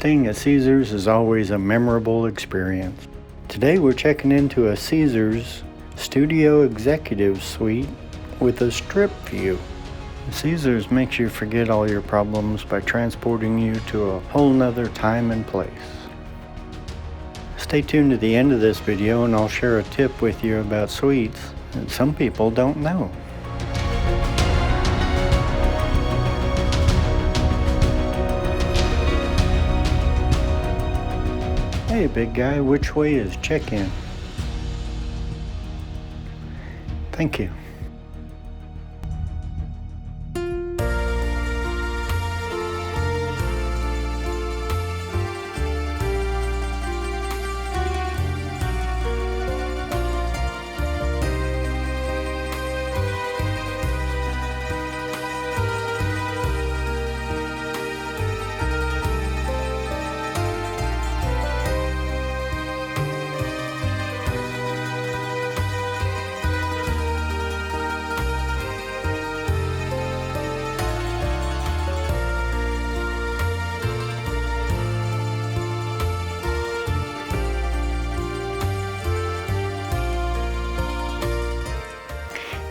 Staying at Caesars is always a memorable experience. Today we're checking into a Caesars Studio Executive Suite with a strip view. Caesars makes you forget all your problems by transporting you to a whole nother time and place. Stay tuned to the end of this video and I'll share a tip with you about suites that some people don't know. Hey big guy, which way is check-in? Thank you.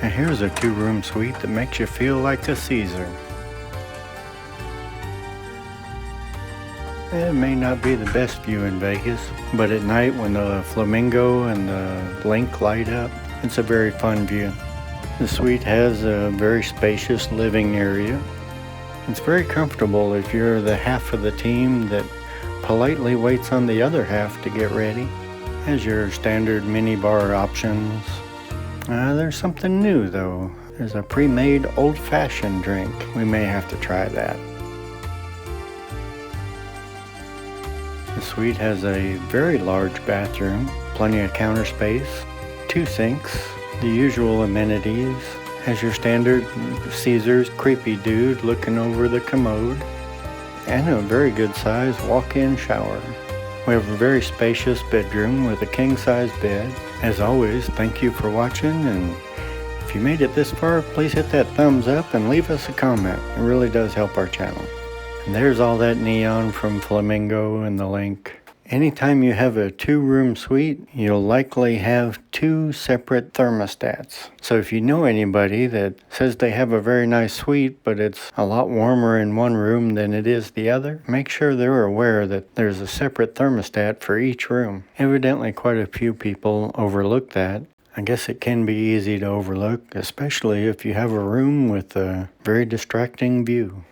And here's a two-room suite that makes you feel like a Caesar. It may not be the best view in Vegas, but at night when the flamingo and the link light up, it's a very fun view. The suite has a very spacious living area. It's very comfortable if you're the half of the team that politely waits on the other half to get ready. Has your standard minibar options. There's something new though. There's a pre-made old-fashioned drink. We may have to try that. The suite has a very large bathroom, plenty of counter space, 2 sinks, the usual amenities. Has your standard Caesars creepy dude looking over the commode, and a very good size walk-in shower. We have a very spacious bedroom with a king-size bed. As always, thank you for watching, and if you made it this far, please hit that thumbs up and leave us a comment. It really does help our channel. And there's all that neon from Flamingo and the link. Anytime you have a 2-room suite, you'll likely have 2 separate thermostats. So if you know anybody that says they have a very nice suite, but it's a lot warmer in one room than it is the other, make sure they're aware that there's a separate thermostat for each room. Evidently quite a few people overlook that. I guess it can be easy to overlook, especially if you have a room with a very distracting view.